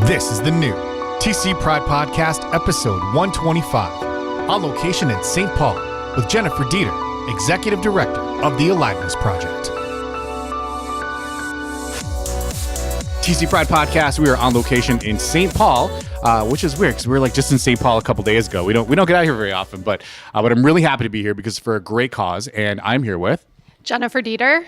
This is the new TC Pride Podcast, episode 125, on location in St. Paul with Jennifer Dieter, Executive Director of the Aliveness Project. TC Pride Podcast, we are on location in St. Paul, which is weird because we were just in St. Paul a couple days ago. We don't get out here very often, but I'm really happy to be here because it's for a great cause, and I'm here with Jennifer Dieter,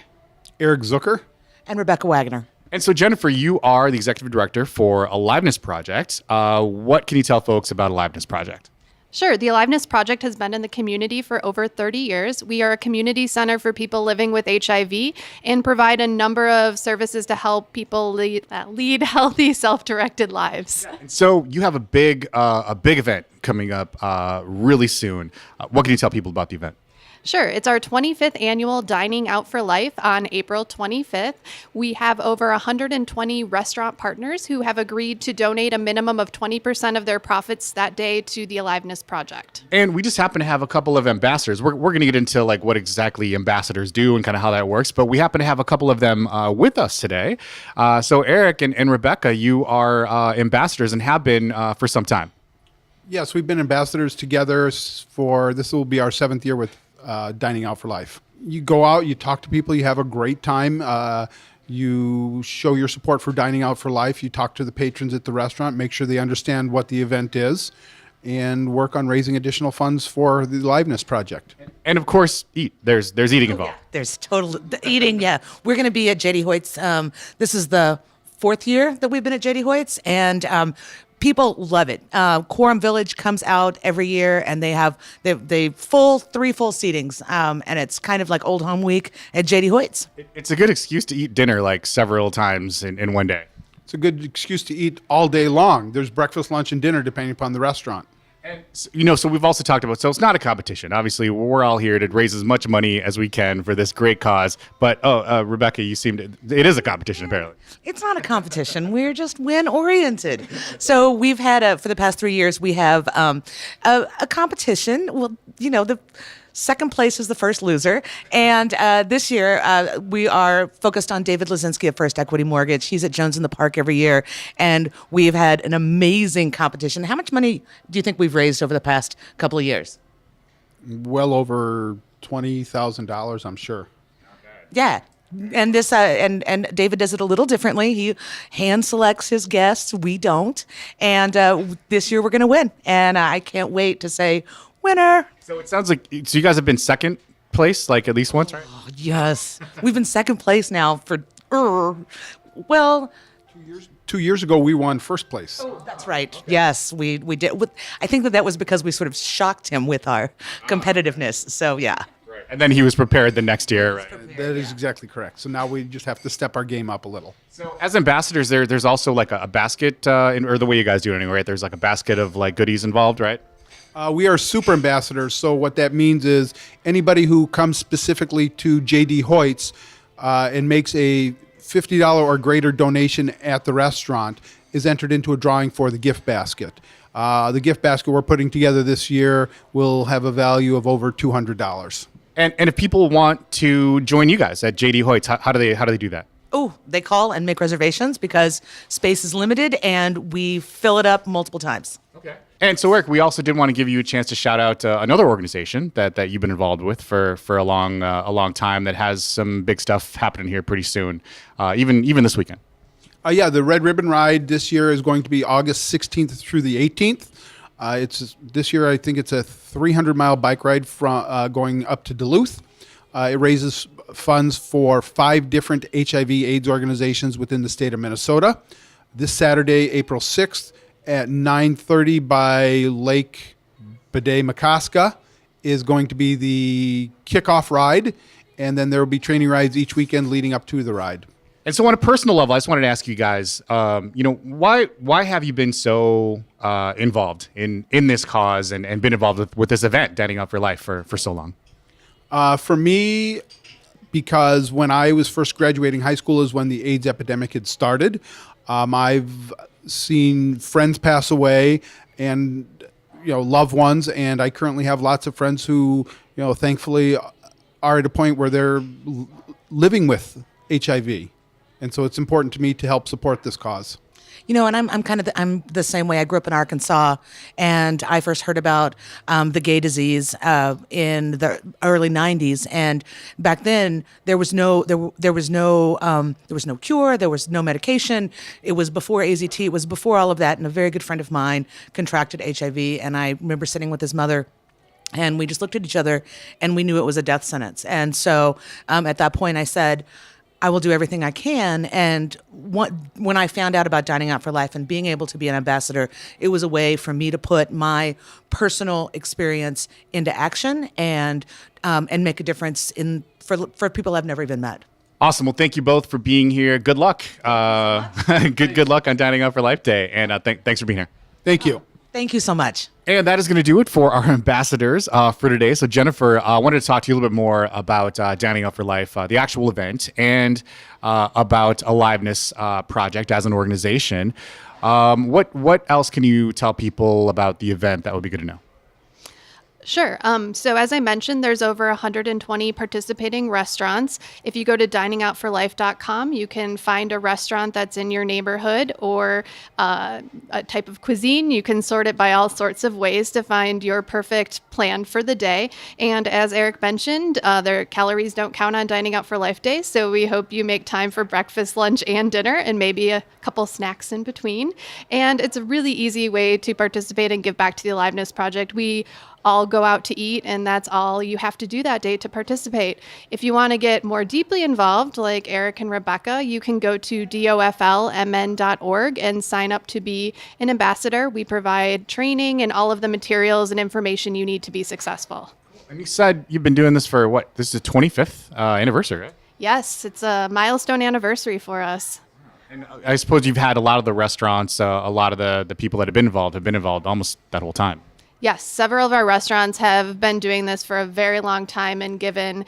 Eric Zucker, and Rebecca Waggoner. And so, Jennifer, you are the Executive Director for Aliveness Project. What can you tell folks about Aliveness Project? Sure. The Aliveness Project has been in the community for over 30 years. We are a community center for people living with HIV and provide a number of services to help people lead healthy, self-directed lives. And so you have a big event coming up really soon. What can you tell people about the event? Sure. It's our 25th annual Dining Out for Life on April 25th. We have over 120 restaurant partners who have agreed to donate a minimum of 20% of their profits that day to the Aliveness Project. And we just happen to have a couple of ambassadors. We're going to get into what exactly ambassadors do and kind of how that works, but we happen to have a couple of them with us today. So Eric and Rebecca, you are ambassadors and have been for some time. Yes, we've been ambassadors together this will be our 7th year with Dining Out for Life. You go out, you talk to people, you have a great time. You show your support for Dining Out for Life. You talk to the patrons at the restaurant, make sure they understand what the event is, and work on raising additional funds for the Aliveness Project. And of course, eat. There's eating involved. Yeah, there's total eating. Yeah, we're going to be at JD Hoyt's. This is the 4th year that we've been at JD Hoyt's, and people love it. Quorum Village comes out every year, and they have they full 3 full seatings, and it's kind of like Old Home Week at JD Hoyt's. It's a good excuse to eat dinner several times in one day. It's a good excuse to eat all day long. There's breakfast, lunch, and dinner depending upon the restaurant. And so we've also talked about, so it's not a competition. Obviously, we're all here to raise as much money as we can for this great cause. But, Rebecca, it is a competition, apparently. It's not a competition. We're just win-oriented. So we've had, for the past 3 years, we have a competition. Well, the second place is the first loser. And this year, we are focused on David Lazinski of First Equity Mortgage. He's at Jones in the Park every year. And we've had an amazing competition. How much money do you think we've raised over the past couple of years? Well over $20,000, I'm sure. Yeah. And this and David does it a little differently. He hand selects his guests. We don't. And this year we're going to win. And I can't wait to say, winner. So it sounds like you guys have been second place, at least once, right? Oh, yes. We've been second place now for, 2 years ago, we won first place. Oh, that's right. Yes, we did. I think that was because we sort of shocked him with our competitiveness. So, yeah. Right. And then he was prepared the next year, right? That is exactly correct. So now we just have to step our game up a little. So as ambassadors, there's also a basket, or the way you guys do it anyway, right? There's a basket of goodies involved, right? We are super ambassadors, so what that means is anybody who comes specifically to JD Hoyt's and makes a $50 or greater donation at the restaurant is entered into a drawing for the gift basket. The gift basket we're putting together this year will have a value of over $200. And if people want to join you guys at JD Hoyt's, how do they do that? Oh, they call and make reservations because space is limited and we fill it up multiple times. Okay. And so, Eric, we also did want to give you a chance to shout out another organization that you've been involved with for a long time that has some big stuff happening here pretty soon, even this weekend. Yeah, the Red Ribbon Ride this year is going to be August 16th through the 18th. This year, I think it's a 300-mile bike ride from going up to Duluth. It raises funds for 5 different HIV/AIDS organizations within the state of Minnesota. This Saturday, April 6th, at 9:30 by Lake Bede-Makaska is going to be the kickoff ride, and then there will be training rides each weekend leading up to the ride. And so on a personal level, I just wanted to ask you guys, why have you been so involved in this cause and been involved with this event, Dining Out for Life, for so long? For me, because when I was first graduating high school is when the AIDS epidemic had started. I've seen friends pass away and loved ones, and I currently have lots of friends who thankfully are at a point where they're living with HIV, and so it's important to me to help support this cause. And I'm the same way. I grew up in Arkansas, and I first heard about the gay disease in the early '90s. And back then, there was no cure, there was no medication. It was before AZT, it was before all of that. And a very good friend of mine contracted HIV, and I remember sitting with his mother. And we just looked at each other, and we knew it was a death sentence. And so at that point, I said, I will do everything I can. And when I found out about Dining Out for Life and being able to be an ambassador, it was a way for me to put my personal experience into action and make a difference for people I've never even met. Awesome. Well, thank you both for being here. Good luck. Good luck on Dining Out for Life Day. And thanks for being here. Thank you. Thank you so much. And that is going to do it for our ambassadors for today. So, Jennifer, I wanted to talk to you a little bit more about Dining Out for Life, the actual event, and about Aliveness Project as an organization. What else can you tell people about the event that would be good to know? Sure. So as I mentioned, there's over 120 participating restaurants. If you go to diningoutforlife.com, you can find a restaurant that's in your neighborhood or a type of cuisine. You can sort it by all sorts of ways to find your perfect plan for the day. And as Eric mentioned, their calories don't count on Dining Out for Life Day. So we hope you make time for breakfast, lunch, and dinner, and maybe a couple snacks in between. And it's a really easy way to participate and give back to the Aliveness Project. We all go out to eat, and that's all you have to do that day to participate. If you want to get more deeply involved, like Eric and Rebecca, you can go to doflmn.org and sign up to be an ambassador. We provide training and all of the materials and information you need to be successful. And you said you've been doing this for what? This is the 25th anniversary, right? Yes, it's a milestone anniversary for us. And I suppose you've had a lot of the restaurants, a lot of the people that have been involved almost that whole time. Yes, several of our restaurants have been doing this for a very long time and given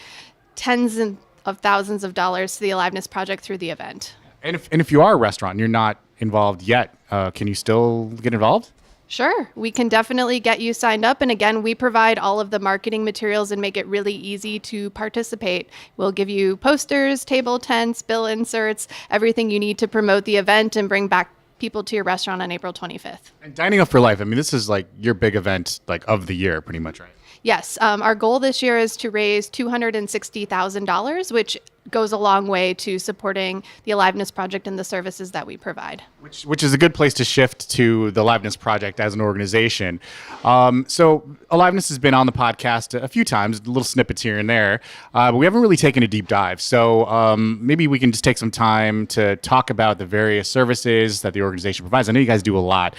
tens of thousands of dollars to the Aliveness Project through the event. And if you are a restaurant and you're not involved yet, can you still get involved? Sure, we can definitely get you signed up. And again, we provide all of the marketing materials and make it really easy to participate. We'll give you posters, table tents, bill inserts, everything you need to promote the event and bring back people to your restaurant on April 25th. And Dining Out for Life, I mean, this is like your big event of the year, pretty much, right? Yes. Our goal this year is to raise $260,000, which goes a long way to supporting the Aliveness Project and the services that we provide. Which is a good place to shift to the Aliveness Project as an organization. So Aliveness has been on the podcast a few times, little snippets here and there, but we haven't really taken a deep dive. So maybe we can just take some time to talk about the various services that the organization provides. I know you guys do a lot.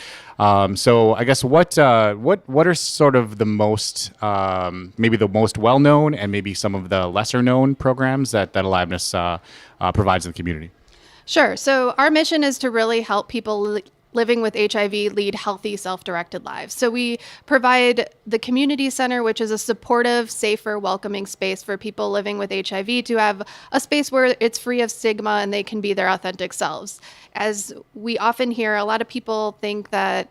So I guess what are sort of the most maybe the most well-known and maybe some of the lesser-known programs that Aliveness provides in the community? Sure. So our mission is to really help people living with HIV lead healthy, self-directed lives. So we provide the community center, which is a supportive, safer, welcoming space for people living with HIV to have a space where it's free of stigma and they can be their authentic selves. As we often hear, a lot of people think that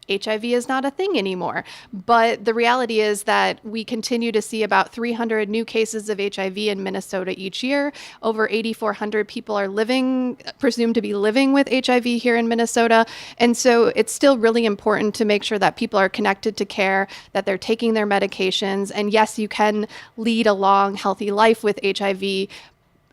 HIV is not a thing anymore. But the reality is that we continue to see about 300 new cases of HIV in Minnesota each year. Over 8,400 people are presumed to be living with HIV here in Minnesota. And so it's still really important to make sure that people are connected to care, that they're taking their medications. And yes, you can lead a long, healthy life with HIV,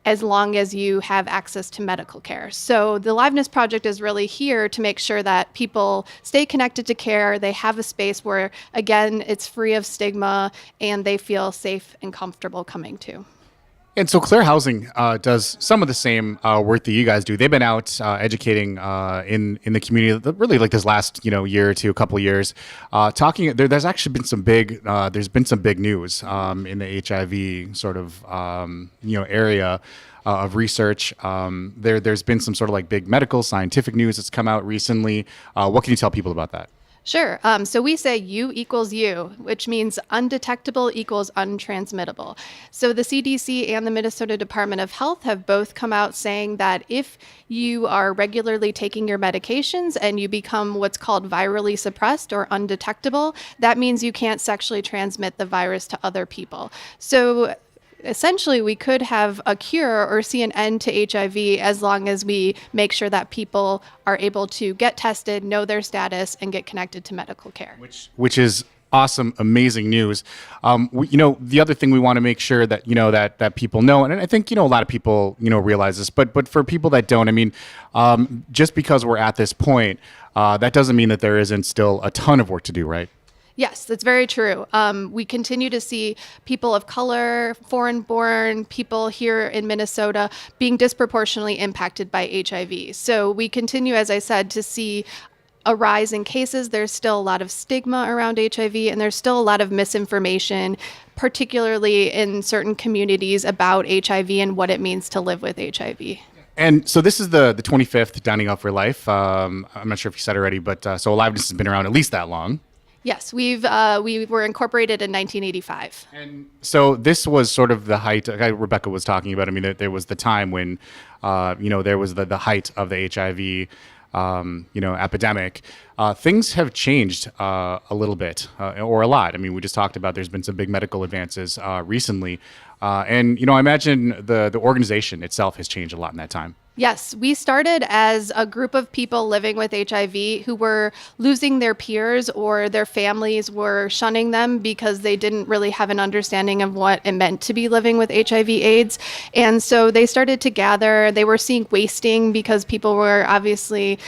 as long as you have access to medical care. So the Aliveness Project is really here to make sure that people stay connected to care, they have a space where, again, it's free of stigma, and they feel safe and comfortable coming to. And so Clear Housing does some of the same work that you guys do. They've been out educating in the community, really like this last year or two, a couple of years, talking. There's actually been some big news in the HIV sort of area of research. There's been some sort of like big medical scientific news that's come out recently. What can you tell people about that? Sure. So we say U equals U, which means undetectable equals untransmittable. So the CDC and the Minnesota Department of Health have both come out saying that if you are regularly taking your medications and you become what's called virally suppressed or undetectable, that means you can't sexually transmit the virus to other people. So essentially we could have a cure or see an end to HIV as long as we make sure that people are able to get tested, know their status, and get connected to medical care. Which is awesome, amazing news. The other thing we want to make sure that that people know, and I think a lot of people realize this, but for people that don't, I mean, just because we're at this point, that doesn't mean that there isn't still a ton of work to do, right? Yes, that's very true. We continue to see people of color, foreign-born people here in Minnesota being disproportionately impacted by HIV. So we continue, as I said, to see a rise in cases. There's still a lot of stigma around HIV, and there's still a lot of misinformation, particularly in certain communities about HIV and what it means to live with HIV. And so this is the 25th Dining Out for Life. I'm not sure if you said already, but so Aliveness has been around at least that long. Yes, we were incorporated in 1985. And so this was sort of the height, like Rebecca was talking about. I mean, there was the time when, there was the height of the HIV, epidemic. Things have changed a little bit or a lot. I mean, we just talked about there's been some big medical advances recently. And I imagine the organization itself has changed a lot in that time. Yes, we started as a group of people living with HIV who were losing their peers, or their families were shunning them because they didn't really have an understanding of what it meant to be living with HIV/AIDS. And so they started to gather. They were seeing wasting because people were obviously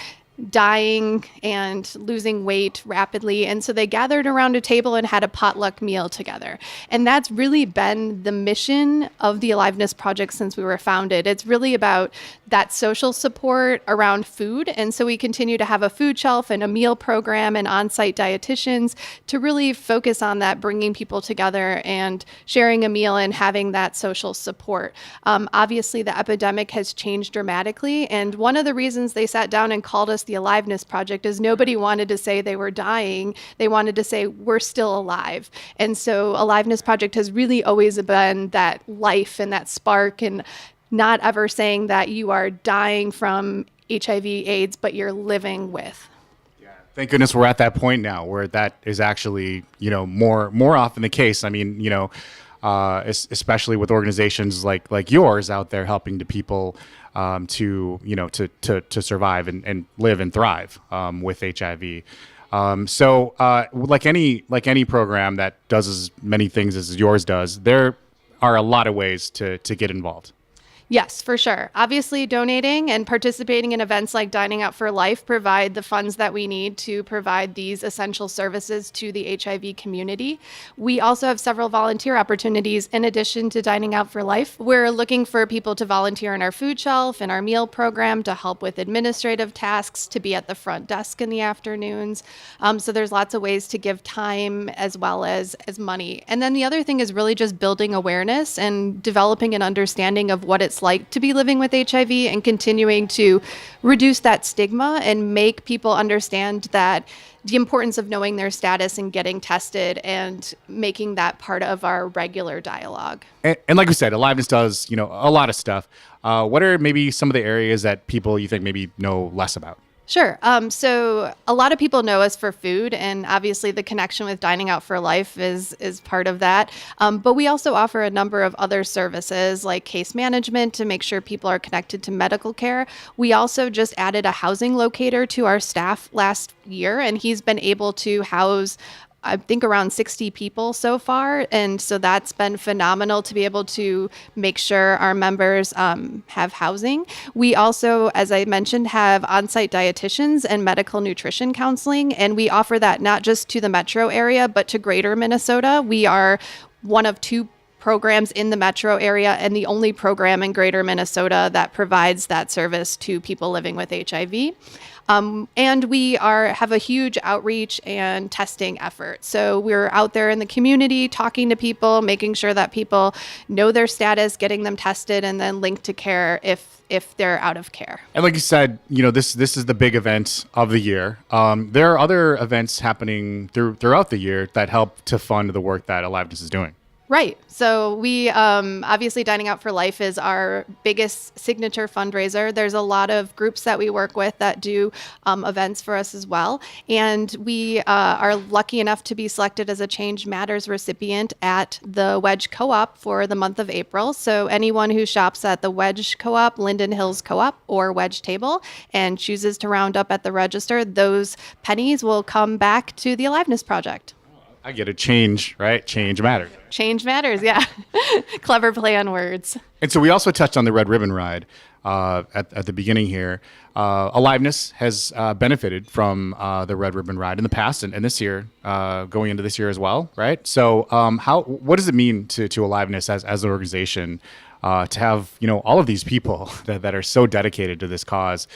dying and losing weight rapidly. And so they gathered around a table and had a potluck meal together. And that's really been the mission of the Aliveness Project since we were founded. It's really about that social support around food. And so we continue to have a food shelf and a meal program and on-site dietitians to really focus on that, bringing people together and sharing a meal and having that social support. Obviously, the epidemic has changed dramatically. And one of the reasons they sat down and called us the Aliveness Project is nobody wanted to say they were dying. They wanted to say we're still alive. And so Aliveness Project has really always been that life and that spark, and not ever saying that you are dying from HIV/AIDS, but you're living with. Thank goodness we're at that point now where that is actually, more often the case. I mean, especially with organizations like yours out there helping the people to survive and live and thrive with HIV. So like any program that does as many things as yours does, there are a lot of ways to get involved. Yes, for sure. Obviously, donating and participating in events like Dining Out for Life provide the funds that we need to provide these essential services to the HIV community. We also have several volunteer opportunities in addition to Dining Out for Life. We're looking for people to volunteer in our food shelf and our meal program, to help with administrative tasks, to be at the front desk in the afternoons. So there's lots of ways to give time as well as money. And then the other thing is really just building awareness and developing an understanding of what it's like to be living with HIV, and continuing to reduce that stigma and make people understand that the importance of knowing their status and getting tested and making that part of our regular dialogue. And like we said, Aliveness does, a lot of stuff. What are maybe some of the areas that people you think maybe know less about? Sure. So a lot of people know us for food, and obviously the connection with Dining Out for Life is part of that. But we also offer a number of other services like case management to make sure people are connected to medical care. We also just added a housing locator to our staff last year, and he's been able to house I think around 60 people so far. And so that's been phenomenal to be able to make sure our members have housing. We also, as I mentioned, have on-site dietitians and medical nutrition counseling. And we offer that not just to the metro area, but to greater Minnesota. We are one of two programs in the metro area and the only program in greater Minnesota that provides that service to people living with HIV. And we have a huge outreach and testing effort. So we're out there in the community talking to people, making sure that people know their status, getting them tested, and then linked to care if they're out of care. And like you said, this is the big event of the year. There are other events happening throughout the year that help to fund the work that Aliveness is doing. Right. So we obviously Dining Out for Life is our biggest signature fundraiser. There's a lot of groups that we work with that do events for us as well. And we are lucky enough to be selected as a Change Matters recipient at the Wedge Co-op for the month of April. So anyone who shops at the Wedge Co-op, Linden Hills Co-op, or Wedge Table and chooses to round up at the register, those pennies will come back to the Aliveness Project. I get a change, right? Change matters. Change matters, yeah. Clever play on words. And so we also touched on the Red Ribbon Ride at the beginning here. Aliveness has benefited from the Red Ribbon Ride in the past and this year, going into this year as well, right? So what does it mean to Aliveness as an organization to have all of these people that are so dedicated to this cause,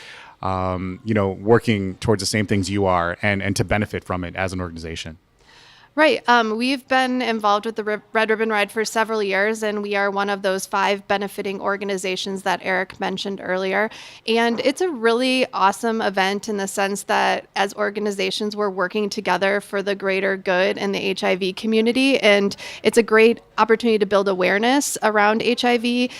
working towards the same things you are and to benefit from it as an organization? Right. We've been involved with the Red Ribbon Ride for several years, and we are one of those 5 benefiting organizations that Eric mentioned earlier. And it's a really awesome event in the sense that as organizations, we're working together for the greater good in the HIV community. And it's a great opportunity to build awareness around HIV,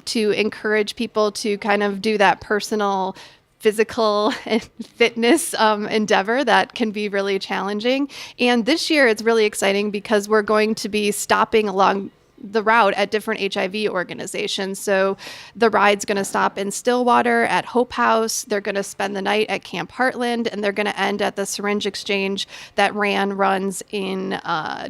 to encourage people to kind of do that personal physical and fitness endeavor that can be really challenging. And this year it's really exciting because we're going to be stopping along the route at different HIV organizations. So the ride's going to stop in Stillwater at Hope House. They're going to spend the night at Camp Heartland, and they're going to end at the syringe exchange that runs in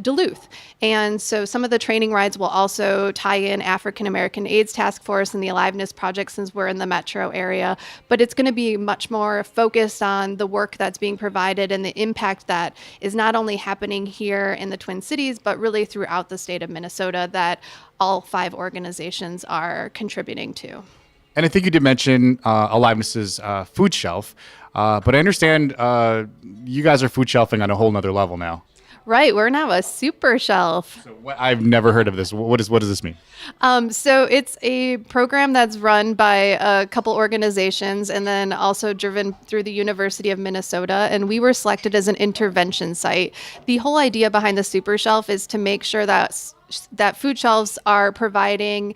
Duluth. And so some of the training rides will also tie in African American AIDS Task Force and the Aliveness Project since we're in the metro area. But it's going to be much more focused on the work that's being provided and the impact that is not only happening here in the Twin Cities, but really throughout the state of Minnesota that all 5 organizations are contributing to. And I think you did mention Aliveness's food shelf, but I understand you guys are food shelving on a whole nother level now. Right, we're now a super shelf. So I've never heard of this. What does this mean? So it's a program that's run by a couple organizations and then also driven through the University of Minnesota. And we were selected as an intervention site. The whole idea behind the super shelf is to make sure that food shelves are providing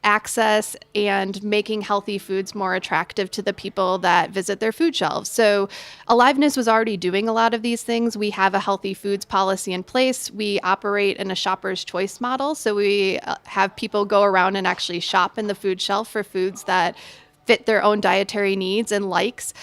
access and making healthy foods more attractive to the people that visit their food shelves. So Aliveness was already doing a lot of these things. We have a healthy foods policy in place. We operate in a shopper's choice model. So we have people go around and actually shop in the food shelf for foods that fit their own dietary needs and likes.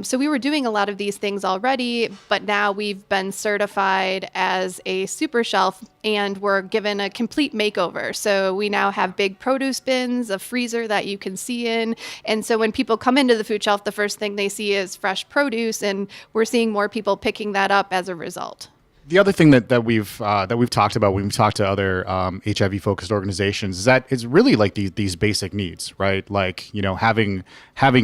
So we were doing a lot of these things already, but now we've been certified as a super shelf and we're given a complete makeover. So we now have big produce bins, a freezer that you can see in. And so when people come into the food shelf, the first thing they see is fresh produce, and we're seeing more people picking that up as a result. The other thing that we've talked about when we talked to other HIV focused organizations is that it's really like these basic needs, right? Like having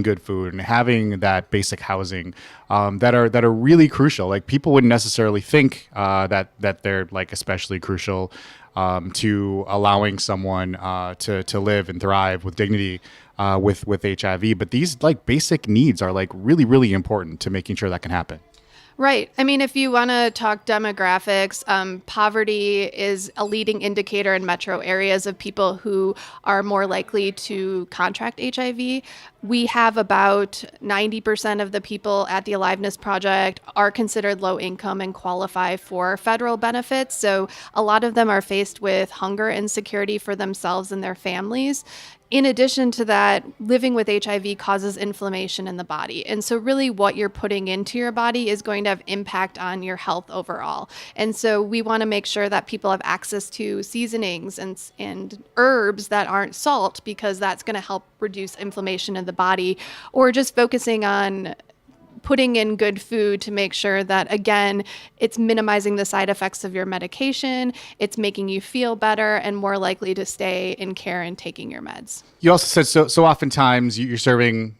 good food and having that basic housing that are really crucial. Like people wouldn't necessarily think that they're like especially crucial to allowing someone to live and thrive with dignity with HIV. But these like basic needs are like really important to making sure that can happen. Right. I mean, if you want to talk demographics, poverty is a leading indicator in metro areas of people who are more likely to contract HIV. We have about 90% of the people at the Aliveness Project are considered low income and qualify for federal benefits. So a lot of them are faced with hunger insecurity for themselves and their families. In addition to that, living with HIV causes inflammation in the body. And so really what you're putting into your body is going to have impact on your health overall. And so we want to make sure that people have access to seasonings and herbs that aren't salt, because that's going to help reduce inflammation in the body, or just focusing on putting in good food to make sure that, again, it's minimizing the side effects of your medication, it's making you feel better and more likely to stay in care and taking your meds. You also said so oftentimes you're serving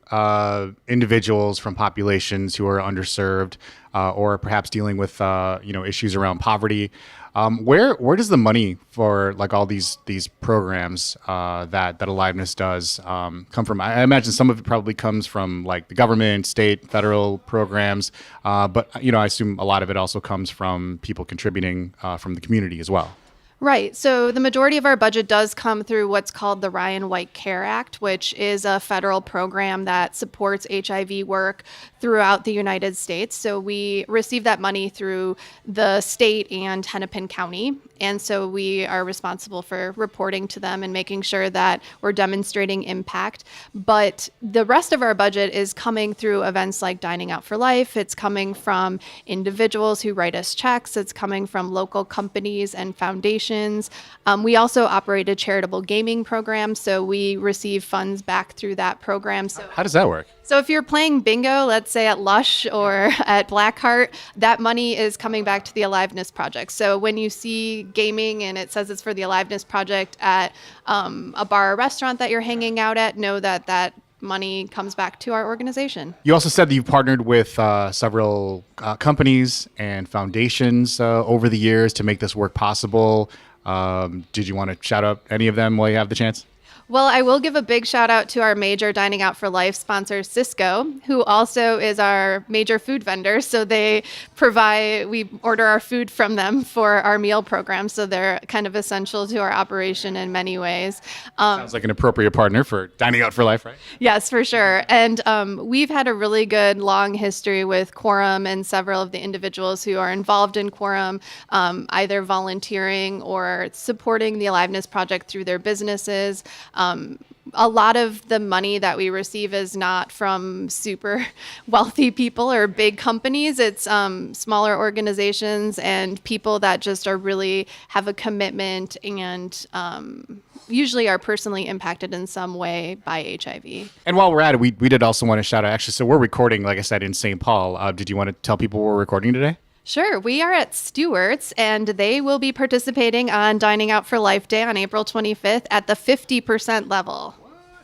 individuals from populations who are underserved or perhaps dealing with issues around poverty. Where does the money for like all these programs that Aliveness does come from? I imagine some of it probably comes from like the government, state, federal programs, but I assume a lot of it also comes from people contributing from the community as well. Right. So the majority of our budget does come through what's called the Ryan White Care Act, which is a federal program that supports HIV work throughout the United States. So we receive that money through the state and Hennepin County. And so we are responsible for reporting to them and making sure that we're demonstrating impact. But the rest of our budget is coming through events like Dining Out for Life. It's coming from individuals who write us checks. It's coming from local companies and foundations. We also operate a charitable gaming program, so we receive funds back through that program. So How does that work? So if you're playing bingo, let's say at Lush or at Blackheart, that money is coming back to the Aliveness Project. So when you see gaming and it says it's for the Aliveness Project at a bar or restaurant that you're hanging out at, know that that money comes back to our organization. You also said that you've partnered with several companies and foundations over the years to make this work possible. Did you want to shout out any of them while you have the chance? Well, I will give a big shout out to our major Dining Out for Life sponsor, Cisco, who also is our major food vendor. So we order our food from them for our meal program. So they're kind of essential to our operation in many ways. Sounds like an appropriate partner for Dining Out for Life, right? Yes, for sure. And we've had a really good long history with Quorum and several of the individuals who are involved in Quorum, either volunteering or supporting the Aliveness Project through their businesses. A lot of the money that we receive is not from super wealthy people or big companies. It's smaller organizations and people that just really have a commitment and usually are personally impacted in some way by HIV. And while we're at it, we did also want to shout out, actually, so we're recording, like I said, in St. Paul. Did you want to tell people we're recording today? Sure. We are at Stewart's, and they will be participating on Dining Out for Life Day on April 25th at the 50% level.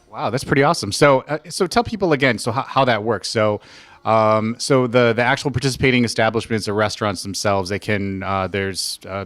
Wow, that's pretty awesome. So tell people again, so how that works. So the actual participating establishments or restaurants themselves, they can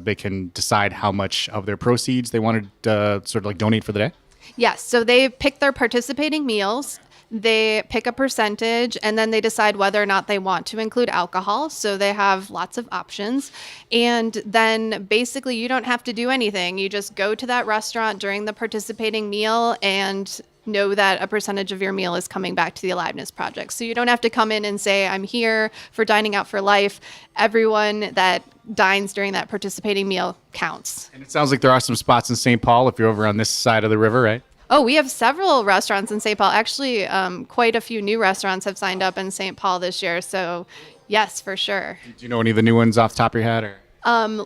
they can decide how much of their proceeds they want to sort of like donate for the day. Yes. So they pick their participating meals. They pick a percentage and then they decide whether or not they want to include alcohol. So they have lots of options. And then basically you don't have to do anything. You just go to that restaurant during the participating meal and know that a percentage of your meal is coming back to the Aliveness Project. So you don't have to come in and say, I'm here for Dining Out for Life. Everyone that dines during that participating meal counts. And it sounds like there are some spots in St. Paul if you're over on this side of the river, right? Oh, we have several restaurants in St. Paul. Actually, quite a few new restaurants have signed up in St. Paul this year. So, yes, for sure. Do you know any of the new ones off the top of your head? Or?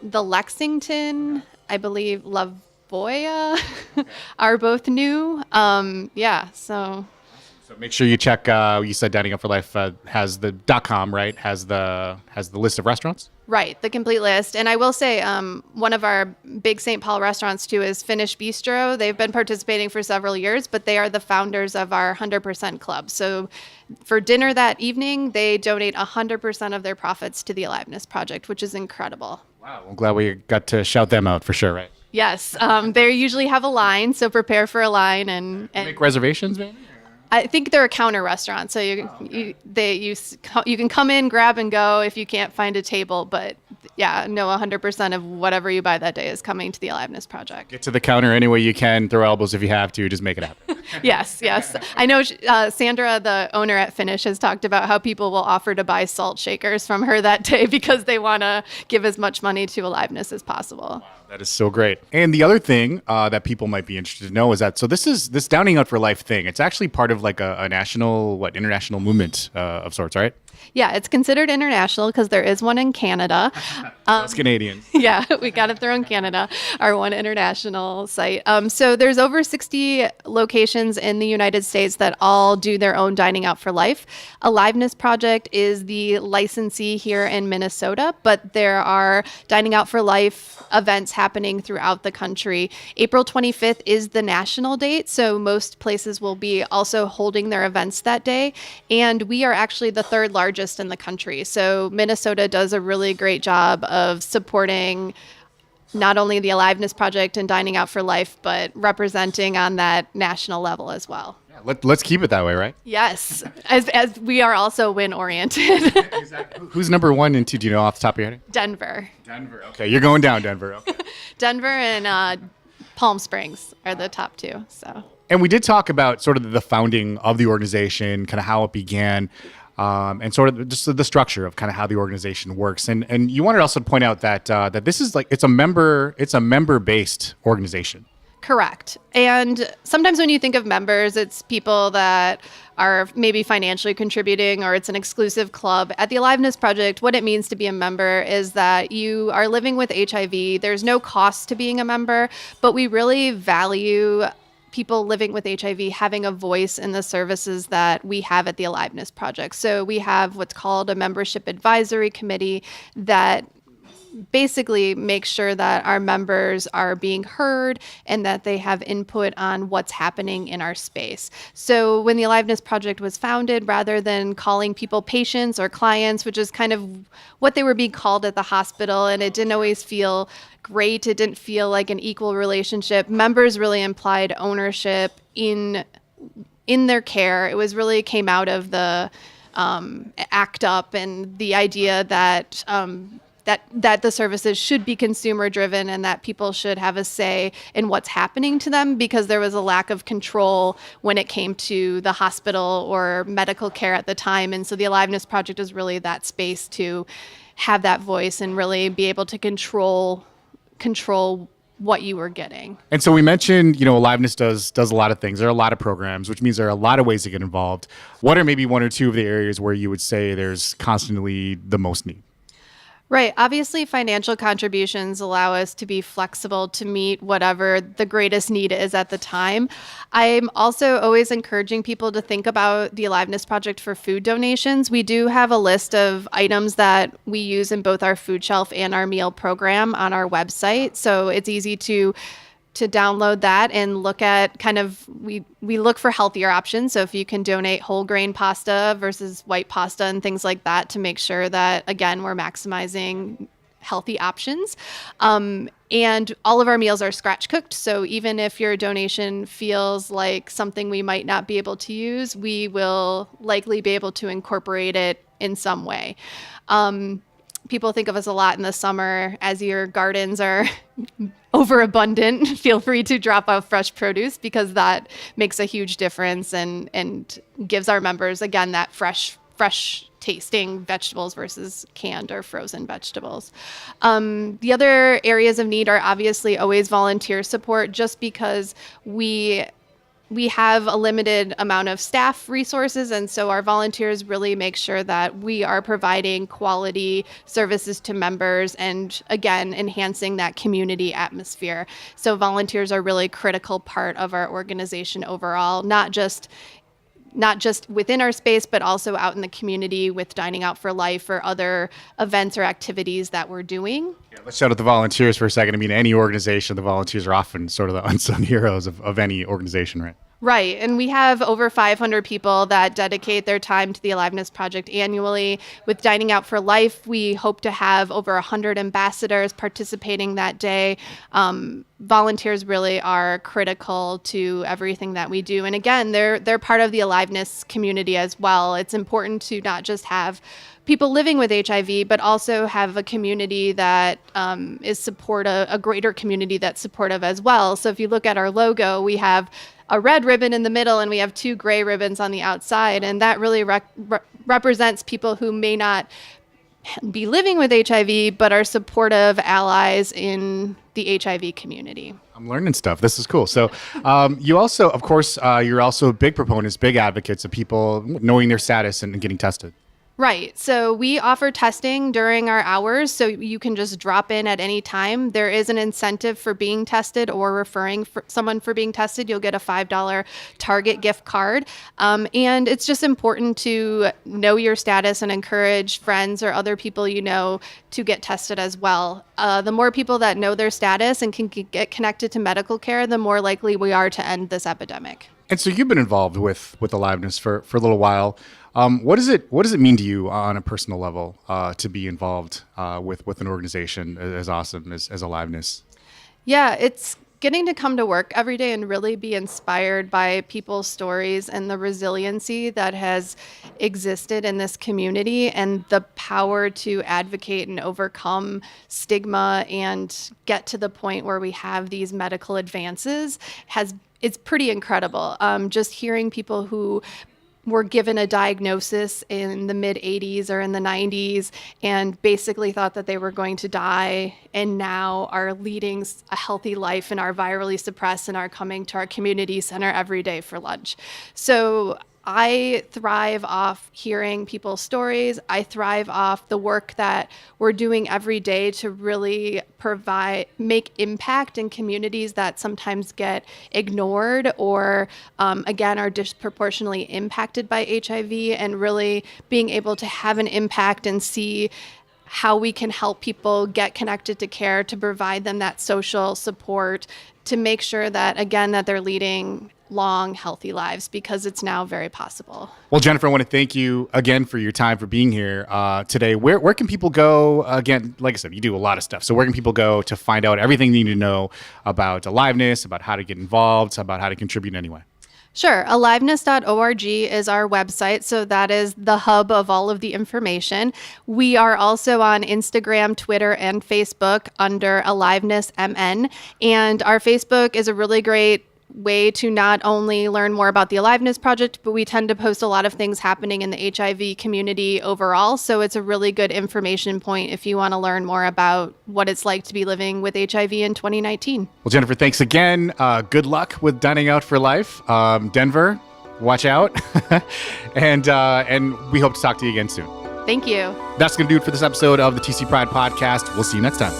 The Lexington, I believe, La Boya are both new. So make sure you check. You said Dining Out for Life has the .com, right? Has the list of restaurants. Right, the complete list. And I will say one of our big St. Paul restaurants, too, is Finnish Bistro. They've been participating for several years, but they are the founders of our 100% Club. So for dinner that evening, they donate 100% of their profits to the Aliveness Project, which is incredible. Wow, I'm glad we got to shout them out for sure, right? Yes, they usually have a line, so prepare for a line. And make reservations, maybe? I think they're a counter restaurant, so you can come in, grab and go if you can't find a table. But yeah, no, 100% of whatever you buy that day is coming to the Aliveness Project. Get to the counter any way you can. Throw elbows if you have to. Just make it happen. Yes. I know Sandra, the owner at Finnish, has talked about how people will offer to buy salt shakers from her that day because they want to give as much money to Aliveness as possible. That is so great. And the other thing that people might be interested to know is that, so this Dining Out for Life thing, it's actually part of like a national, international movement of sorts, right? Yeah, it's considered international because there is one in Canada. That's Canadian. Yeah, we got it through in Canada, our one international site. So there's over 60 locations in the United States that all do their own Dining Out for Life. Aliveness Project is the licensee here in Minnesota, but there are Dining Out for Life events happening throughout the country. April 25th is the national date, so most places will be also holding their events that day. And we are actually the third largest in the country. So Minnesota does a really great job of supporting not only the Aliveness Project and Dining Out for Life, but representing on that national level as well. Yeah, Let's keep it that way, right? Yes, as we are also win oriented. Who's number 1 and 2? Do you know off the top of your head? Denver. Denver. Okay, you're going down, Denver. Okay. Denver and Palm Springs are the top 2. So. And we did talk about sort of the founding of the organization, kind of how it began, and sort of just the structure of kind of how the organization works. And you wanted also to point out that that this is like it's a member-based organization. Correct. And sometimes when you think of members, it's people that are maybe financially contributing, or it's an exclusive club. At the Aliveness Project, what it means to be a member is that you are living with HIV. There's no cost to being a member, but we really value people living with HIV having a voice in the services that we have at the Aliveness Project. So we have what's called a membership advisory committee that basically make sure that our members are being heard and that they have input on what's happening in our space. So when the Aliveness Project was founded, rather than calling people patients or clients, which is kind of what they were being called at the hospital, and it didn't always feel great, it didn't feel like an equal relationship, members really implied ownership in their care. It was really came out of the ACT UP and the idea that that the services should be consumer driven and that people should have a say in what's happening to them, because there was a lack of control when it came to the hospital or medical care at the time. And so the Aliveness Project is really that space to have that voice and really be able to control what you were getting. And so we mentioned, Aliveness does a lot of things. There are a lot of programs, which means there are a lot of ways to get involved. What are maybe 1 or 2 of the areas where you would say there's constantly the most need? Right. Obviously, financial contributions allow us to be flexible to meet whatever the greatest need is at the time. I'm also always encouraging people to think about the Aliveness Project for food donations. We do have a list of items that we use in both our food shelf and our meal program on our website. So it's easy to download that and look at we look for healthier options. So if you can donate whole grain pasta versus white pasta and things like that to make sure that, again, we're maximizing healthy options. And all of our meals are scratch cooked. So even if your donation feels like something we might not be able to use, we will likely be able to incorporate it in some way. People think of us a lot in the summer as your gardens are overabundant. Feel free to drop off fresh produce, because that makes a huge difference and gives our members, again, that fresh tasting vegetables versus canned or frozen vegetables. The other areas of need are obviously always volunteer support, just because we have a limited amount of staff resources, and so our volunteers really make sure that we are providing quality services to members and, again, enhancing that community atmosphere. So volunteers are really a critical part of our organization overall, not just within our space, but also out in the community with Dining Out for Life or other events or activities that we're doing. Yeah, let's shout out the volunteers for a second. I mean, any organization, the volunteers are often sort of the unsung heroes of any organization, right? Right. And we have over 500 people that dedicate their time to the Aliveness Project annually. With Dining Out for Life, we hope to have over 100 ambassadors participating that day. Volunteers really are critical to everything that we do. And again, they're part of the Aliveness community as well. It's important to not just have people living with HIV, but also have a community that is supportive, a greater community that's supportive as well. So if you look at our logo, we have a red ribbon in the middle and we have 2 gray ribbons on the outside. And that really represents people who may not be living with HIV, but are supportive allies in the HIV community. I'm learning stuff. This is cool. So you also, of course, you're also big proponents, big advocates of people knowing their status and getting tested. Right. So we offer testing during our hours, so you can just drop in at any time. There is an incentive for being tested or referring for someone for being tested. You'll get a $5 Target gift card. And it's just important to know your status and encourage friends or other people you know to get tested as well. The more people that know their status and can get connected to medical care, the more likely we are to end this epidemic. And so you've been involved with Aliveness for a little while. What does it mean to you on a personal level to be involved with an organization as awesome as Aliveness? Yeah, it's getting to come to work every day and really be inspired by people's stories and the resiliency that has existed in this community and the power to advocate and overcome stigma and get to the point where we have these medical advances it's pretty incredible. Just hearing people who were given a diagnosis in the mid 80s or in the 90s and basically thought that they were going to die and now are leading a healthy life and are virally suppressed and are coming to our community center every day for lunch. So I thrive off hearing people's stories. I thrive off the work that we're doing every day to really make impact in communities that sometimes get ignored or, again, are disproportionately impacted by HIV, and really being able to have an impact and see how we can help people get connected to care, to provide them that social support, to make sure that, again, that they're leading long, healthy lives, because it's now very possible. Well, Jennifer, I want to thank you again for your time, for being here today. Where can people go? Again, like I said, you do a lot of stuff. So where can people go to find out everything they need to know about Aliveness, about how to get involved, about how to contribute in any way? Sure. Aliveness.org is our website. So that is the hub of all of the information. We are also on Instagram, Twitter, and Facebook under Aliveness MN. And our Facebook is a really great way to not only learn more about the Aliveness Project, but we tend to post a lot of things happening in the HIV community overall. So it's a really good information point if you want to learn more about what it's like to be living with HIV in 2019. Well, Jennifer, thanks again. Good luck with Dining Out for Life. Denver, watch out. and we hope to talk to you again soon. Thank you. That's going to do it for this episode of the TC Pride Podcast. We'll see you next time.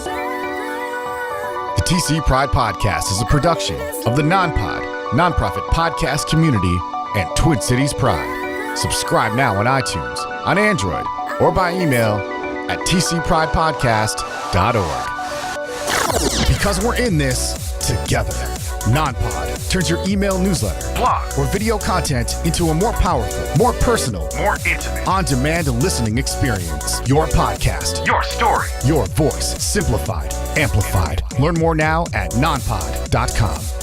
The TC Pride Podcast is a production of the nonprofit podcast community and Twin Cities Pride. Subscribe now on iTunes, on Android, or by email at tcpridepodcast.org. Because we're in this together. NonPod turns your email newsletter, blog, or video content into a more powerful, more personal, more intimate, on-demand listening experience. Your podcast, your story, your voice, simplified, amplified. Learn more now at nonpod.com.